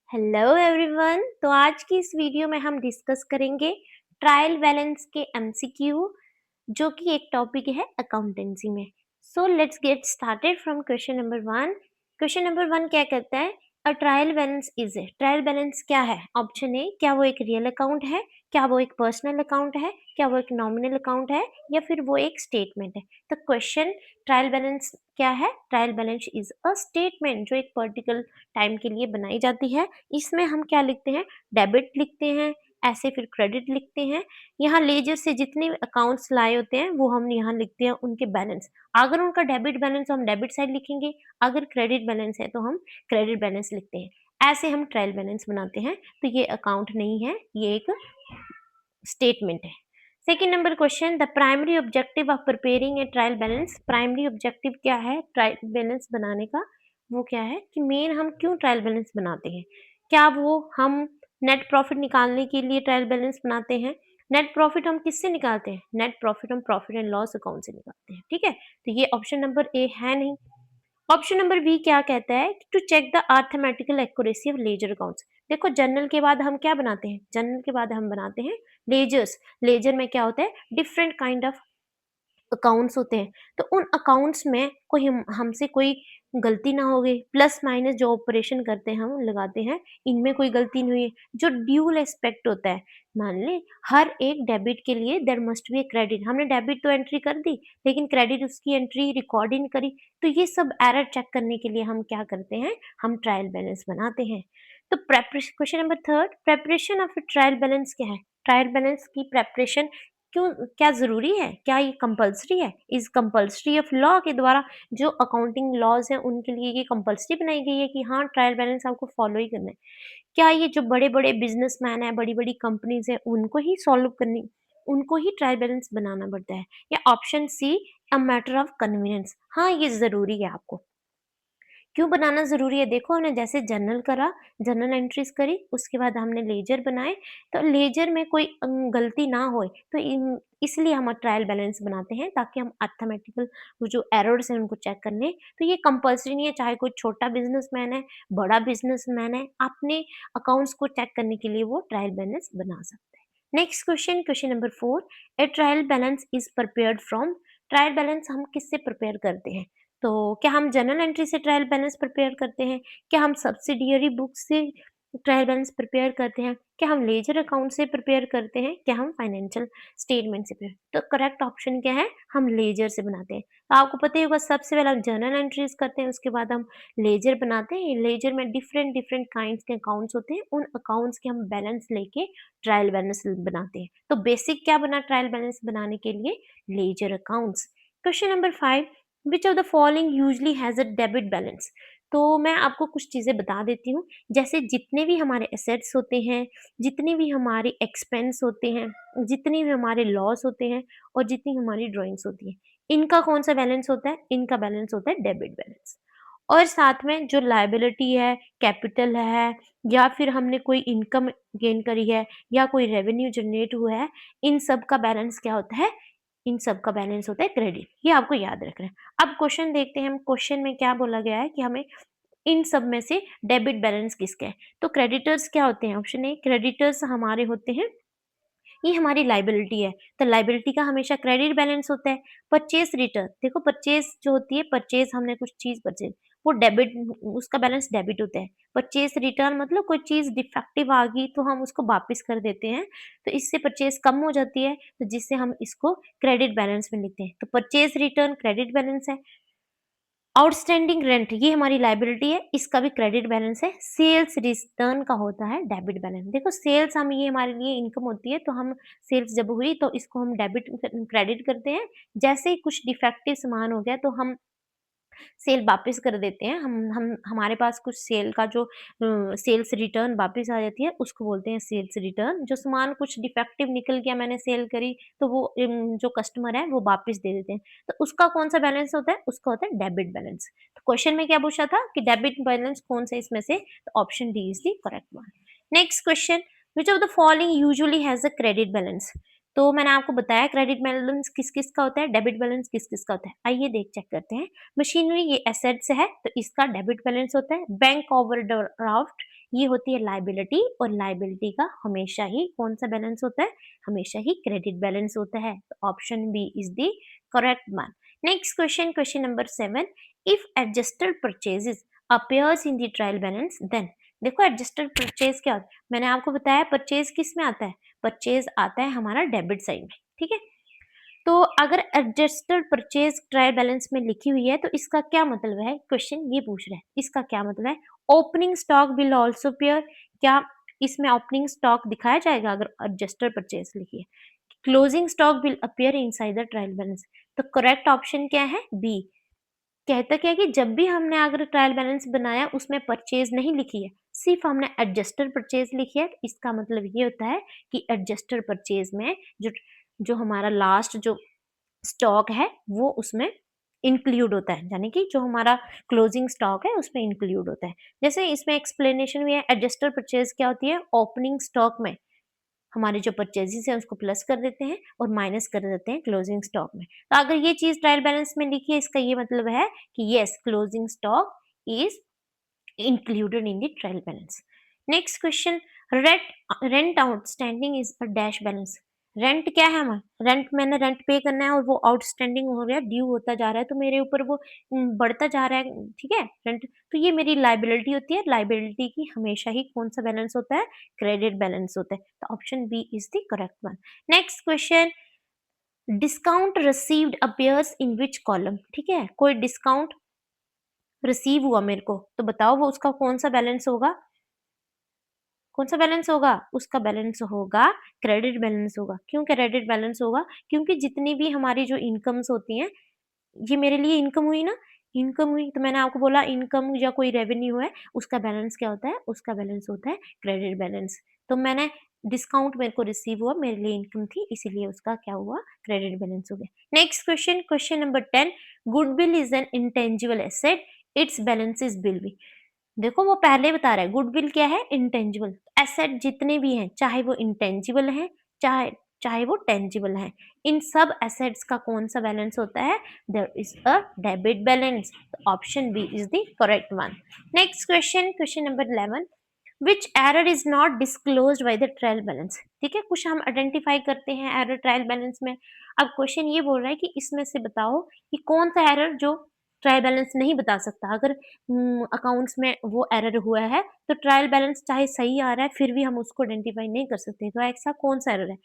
Hello everyone. तो आज की इस वीडियो में हम डिस्कस करेंगे ट्रायल बैलेंस के एमसीक्यू, जो कि एक टॉपिक है अकाउंटेंसी में। So let's get started from question number one. Question number one क्या कहता है? A trial balance is a, trial balance क्या है? ऑप्शन ए, क्या वो एक रियल अकाउंट है, क्या वो एक पर्सनल अकाउंट है, क्या वो एक नॉमिनल अकाउंट है, या फिर वो एक स्टेटमेंट है। तो क्वेश्चन, ट्रायल बैलेंस क्या है? Trial balance is a statement जो एक पर्टिकुलर टाइम के लिए बनाई जाती है। इसमें हम क्या लिखते हैं? डेबिट लिखते हैं, ऐसे फिर क्रेडिट लिखते हैं। यहाँ लेजर से जितने अकाउंट्स लाए होते हैं वो हम यहाँ लिखते हैं उनके बैलेंस। अगर उनका डेबिट बैलेंस, हम डेबिट साइड लिखेंगे। अगर क्रेडिट बैलेंस है तो हम क्रेडिट बैलेंस लिखते हैं। ऐसे हम ट्रायल बैलेंस बनाते हैं। तो ये अकाउंट नहीं है, ये एक स्टेटमेंट है। Second number question, the primary objective of preparing A trial balance. Primary objective क्या है ट्रायल बैलेंस बनाने का? वो क्या है कि मेन हम क्यों ट्रायल बैलेंस बनाते हैं? क्या वो हम नेट प्रॉफिट निकालने के लिए ट्रायल बैलेंस बनाते हैं? नेट प्रॉफिट हम किससे निकालते हैं? नेट प्रॉफिट हम प्रॉफिट एंड लॉस अकाउंट से निकालते हैं। ठीक है, तो ये ऑप्शन नंबर ए है नहीं। ऑप्शन नंबर बी क्या कहता है? To check the arithmetical accuracy of ledger accounts. देखो, जर्नल के बाद हम क्या बनाते हैं? जर्नल के बाद हम बनाते हैं लेजर्स। लेजर में क्या होता है? डिफरेंट काइंड ऑफ अकाउंट्स होते हैं। तो उन अकाउंट्स में कोई हमसे कोई गलती ना हो गई, प्लस माइनस जो ऑपरेशन करते हैं हम लगाते हैं, इनमें कोई गलती नहीं हुई है। जो ड्यूल एस्पेक्ट होता है, मान ले हर एक डेबिट के लिए there must be a credit. हमने डेबिट तो एंट्री कर दी, लेकिन क्रेडिट उसकी एंट्री रिकॉर्ड ही नहीं करी। तो ये सब एरर चेक करने के लिए हम क्या करते हैं? हम ट्रायल बैलेंस बनाते हैं। तो preparation, question number third, preparation of trial balance क्या है? ट्रायल बैलेंस की प्रेपरेशन क्यों, क्या ज़रूरी है? क्या ये कंपल्सरी है? इज़ कंपल्सरी ऑफ लॉ के द्वारा जो अकाउंटिंग लॉज़ हैं उनके लिए ये कंपल्सरी बनाई गई है कि हाँ, ट्रायल बैलेंस आपको फॉलो ही करना है। क्या ये जो बड़े-बड़े बिज़नेसमैन हैं, बड़ी-बड़ी कंपनीज़ हैं, उनको ही सॉल्व करनी, उनको ही ट्रायल बैलेंस बनाना पड़ता है? या option C, a matter of convenience, हाँ, ये ज़रूरी है आपको। क्यों बनाना ज़रूरी है? देखो, हमने जैसे जर्नल करा, जर्नल एंट्रीज़ करी, उसके बाद हमने लेजर बनाए, तो लेजर में कोई गलती ना होए, तो इसलिए हम ट्रायल बैलेंस बनाते हैं, ताकि हम अर्थमेटिकल वो जो एरर्स हैं उनको चेक कर लें। तो ये कंपल्सरी नहीं है, चाहे कोई छोटा बिज़नेसमैन है, बड़ा बिज़नेसमैन है, अपने अकाउंट्स को चेक करने के लिए वो ट्रायल बैलेंस बना सकता है। Next question, question number 4, A trial balance is prepared from. Trial balance हम किससे प्रिपेयर करते हैं? तो क्या हम जर्नल एंट्री से ट्रायल बैलेंस प्रिपेयर करते हैं? क्या हम सब्सिडियरी बुक से ट्रायल बैलेंस प्रिपेयर करते हैं? क्या हम लेजर अकाउंट से प्रिपेयर करते हैं? क्या हम फाइनेंशियल स्टेटमेंट से तो करेक्ट ऑप्शन क्या है? हम लेजर से बनाते हैं। तो आपको पता ही होगा, सबसे पहले हम जर्नल एंट्रीज करते हैं, उसके बाद हम लेजर बनाते हैं। लेजर में डिफरेंट डिफरेंट काइंड्स के अकाउंट्स होते हैं, उन अकाउंट्स के हम बैलेंस लेके ट्रायल बैलेंस बनाते हैं। तो बेसिक क्या बना ट्रायल बैलेंस बनाने के लिए? Ledger accounts. Question number 5, which of the following usually has a debit balance. तो मैं आपको कुछ चीज़ें बता देती हूँ। जैसे जितने भी हमारे एसेट्स होते हैं, जितने भी हमारे एक्सपेंस होते हैं, जितने भी हमारे लॉस होते हैं, और जितनी हमारी ड्राइंग्स होती हैं, इनका कौन सा बैलेंस होता है? इनका बैलेंस होता है डेबिट बैलेंस। और साथ में जो लायबिलिटी है, कैपिटल है, या फिर हमने कोई इनकम गेन करी है, या कोई रेवेन्यू जनरेट हुआ है, इन सब का बैलेंस क्या होता है? इन सब का बैलेंस होता है क्रेडिट। ये आपको याद रखना है। अब क्वेश्चन देखते हैं हम, क्वेश्चन में क्या बोला गया है कि हमें इन सब में से डेबिट बैलेंस किसका है? तो क्रेडिटर्स क्या होते हैं? ऑप्शन ए, क्रेडिटर्स हमारे होते हैं, ये हमारी लायबिलिटी है, तो लायबिलिटी का हमेशा क्रेडिट बैलेंस होता है। परचेज रिटर्न, देखो परचेज जो होती है, परचेज हमने कुछ चीज़ परचेज, वो डेबिट, उसका बैलेंस डेबिट होता है। परचेज रिटर्न मतलब कोई चीज़ डिफेक्टिव आ गई तो हम उसको वापस कर देते हैं, तो इससे परचेज कम हो जाती है, तो जिससे हम इसको क्रेडिट बैलेंस में लिखते हैं। तो परचेज रिटर्न क्रेडिट बैलेंस है। आउटस्टैंडिंग रेंट ये हमारी लायबिलिटी है, इसका भी क्रेडिट बैलेंस है। सेल्स रिटर्न का होता है डेबिट बैलेंस। देखो, सेल्स हम, ये हमारे लिए इनकम होती है, तो हम सेल्स जब हुई तो इसको हम डेबिट क्रेडिट करते हैं। जैसे ही कुछ डिफेक्टिव सामान हो गया तो हम सेल वापस कर देते हैं। हम हमारे पास कुछ सेल का जो सेल्स रिटर्न वापस आ जाती है, उसको बोलते हैं सेल्स रिटर्न। जो सामान कुछ डिफेक्टिव निकल गया, मैंने सेल करी, तो वो जो कस्टमर है वो वापस दे देते हैं। तो उसका कौन-सा बैलेंस होता है? उसका होता है डेबिट बैलेंस। तो क्वेश्चन में क्या पूछा था कि डेबिट बैलेंस कौन-सा है इसमें से? तो option D is the correct one. Next question, which of the following usually has a credit balance. तो मैंने आपको बताया क्रेडिट बैलेंस किस-किस का होता है, डेबिट बैलेंस किस-किस का होता है। आइए देख चेक करते हैं। मशीनरी ये एसेट्स है, तो इसका डेबिट बैलेंस होता है। बैंक ओवरड्राफ्ट ये होती है लायबिलिटी, और लायबिलिटी का हमेशा ही कौन सा बैलेंस होता है, हमेशा ही क्रेडिट बैलेंस होता है। तो option B is the correct one. Next question, question number 7, if adjusted purchases appears in the trial balance then. देखो एडजस्टेड परचेज क्या होता है, मैंने आपको बताया परचेज किस में आता है, परचेज आता है हमारा डेबिट साइड में, ठीक है। तो अगर एडजस्टेड परचेज ट्रायल बैलेंस में लिखी हुई है तो इसका क्या मतलब है, क्वेश्चन ये पूछ रहा है, इसका क्या मतलब है। Opening stock will also appear, क्या इसमें ओपनिंग स्टॉक दिखाया जाएगा अगर एडजस्टेड परचेज लिखी है। Closing stock will appear inside the trial balance. तो करेक्ट ऑप्शन क्या है, बी। कहता क्या है कि जब भी हमने अगर ट्रायल बैलेंस बनाया उसमें परचेज नहीं लिखी है, सिर्फ हमने एडजस्टेड परचेज लिखी है, तो इसका मतलब ये होता है कि एडजस्टेड परचेज में जो जो हमारा लास्ट जो स्टॉक है वो उसमें इंक्लूड होता है, यानी कि जो हमारा क्लोजिंग स्टॉक है उसमें इंक्लूड होता है। जैसे इसमें एक्सप्लेनेशन भी है, एडजस्टेड परचेज क्या होती है, ओपनिंग स्टॉक में हमारे जो परचेजेस है उसको प्लस कर देते हैं और माइनस कर देते हैं क्लोजिंग स्टॉक में। तो अगर ये चीज ट्रायल बैलेंस में लिखी है, इसका ये मतलब है कि yes, closing stock is included in the trial balance. Next question, rent outstanding is a dash balance. Rent क्या है हमारा, रेंट मैंने रेंट पे करना है और वो आउटस्टैंडिंग हो गया, ड्यू होता जा रहा है, तो मेरे ऊपर वो बढ़ता जा रहा है, ठीक है रेंट। तो ये मेरी लाइबिलिटी होती है, लाइबिलिटी की हमेशा ही कौन सा बैलेंस होता है, क्रेडिट बैलेंस होता है। तो option B is the correct one. Next question, discount received appears in which column. ठीक है, कोई डिस्काउंट रिसीव हुआ मेरे को, तो बताओ वो उसका कौन सा बैलेंस होगा, कौन सा बैलेंस होगा, उसका बैलेंस होगा क्रेडिट बैलेंस होगा। क्यों क्रेडिट बैलेंस होगा, क्योंकि जितनी भी हमारी जो इनकम्स होती हैं, ये मेरे लिए इनकम हुई ना, इनकम हुई तो मैंने आपको बोला इनकम या कोई रेवेन्यू है, उसका बैलेंस क्या होता है, उसका बैलेंस होता है क्रेडिट बैलेंस। तो मैंने डिस्काउंट मेरे को रिसीव हुआ, मेरे लिए इनकम थी, इसीलिए उसका क्या हुआ, क्रेडिट बैलेंस हो गया। Next question, question number 10, goodwill is an intangible asset, it's balance is bill भी। देखो वो पहले बता रहा है गुडविल क्या है, इंटेंजिबल एसेट जितने भी हैं, चाहे वो इंटेंजिबल हैं, चाहे चाहे वो टेंजिबल हैं, इन सब एसेट्स का कौन सा बैलेंस होता है, there is a debit balance. Option B is the correct one. Next question, question number 11, which error is not disclosed by the trial balance. ठीक है, कुछ हम आइडेंटिफाई करते हैं एरर ट्रायल बैलेंस में। अब क्वेश्चन ये बोल रहा है कि इसमें से बताओ कि कौन सा एरर जो ट्रायल बैलेंस नहीं बता सकता। अगर अकाउंट्स में वो एरर हुआ है तो ट्रायल बैलेंस चाहे सही आ रहा है फिर भी हम उसको आइडेंटिफाई नहीं कर सकते, तो ऐसा कौन सा एरर है।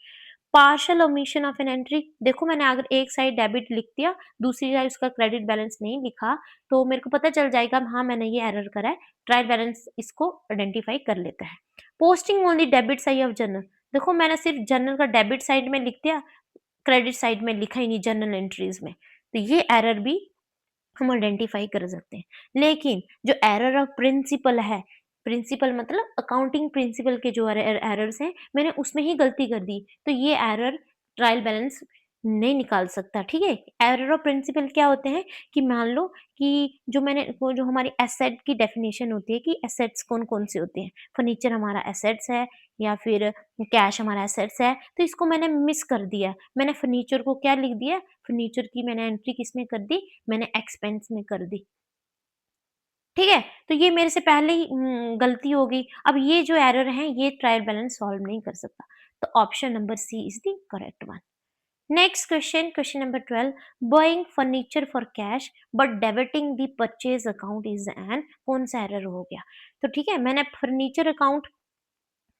Partial omission of an entry, देखो मैंने अगर एक साइड डेबिट लिख दिया, दूसरी साइड उसका क्रेडिट बैलेंस नहीं लिखा, तो मेरे को पता चल जाएगा हाँ मैंने ये एरर करा है, ट्रायल बैलेंस इसको आइडेंटिफाई कर लेता है। Posting only debit side of journal, देखो मैंने सिर्फ जर्नल का डेबिट साइड में लिख दिया, क्रेडिट साइड में लिखा ही नहीं जर्नल एंट्रीज में, तो ये एरर भी हम आइडेंटिफाई कर सकते हैं। लेकिन जो एरर ऑफ प्रिंसिपल है, प्रिंसिपल मतलब अकाउंटिंग प्रिंसिपल के जो एरर्स हैं, मैंने उसमें ही गलती कर दी, तो ये एरर ट्रायल बैलेंस नहीं निकाल सकता। ठीक है, एरर ऑफ प्रिंसिपल क्या होते हैं कि मान लो कि जो मैंने वो जो हमारी एसेट की डेफिनेशन होती है कि एसेट्स कौन कौन से होते हैं, फर्नीचर हमारा एसेट्स है या फिर कैश हमारा एसेट्स है, तो इसको मैंने मिस कर दिया, मैंने फर्नीचर को क्या लिख दिया, फर्नीचर की मैंने एंट्री किसमें कर दी, मैंने एक्सपेंस में कर दी। ठीक है, तो ये मेरे से पहले ही गलती हो गई। अब ये जो एरर है ये ट्रायल बैलेंस सॉल्व नहीं कर सकता, तो option number C is the correct one. Next question, question number 12, buying furniture for cash but debiting the purchase account is an, कौन सा एरर हो गया। तो ठीक है, मैंने फर्नीचर अकाउंट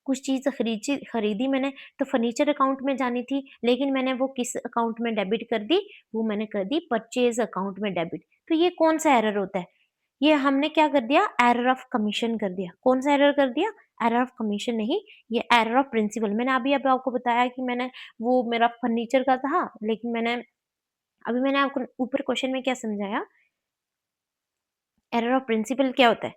कुछ चीज़ खरीची खरीदी मैंने, तो फर्नीचर अकाउंट में जानी थी, लेकिन मैंने वो किस अकाउंट में डेबिट कर दी, वो मैंने कर दी परचेज अकाउंट में डेबिट। तो ये कौन सा एरर होता है, ये हमने क्या कर दिया, एरर ऑफ कमीशन कर दिया। कौन सा एरर कर दिया, एरर ऑफ कमीशन नहीं, ये एरर ऑफ प्रिंसिपल। मैंने अभी अब आपको बताया कि मैंने वो मेरा फर्नीचर का था, लेकिन मैंने आपको ऊपर क्वेश्चन में क्या समझाया, एरर ऑफ प्रिंसिपल क्या होता है,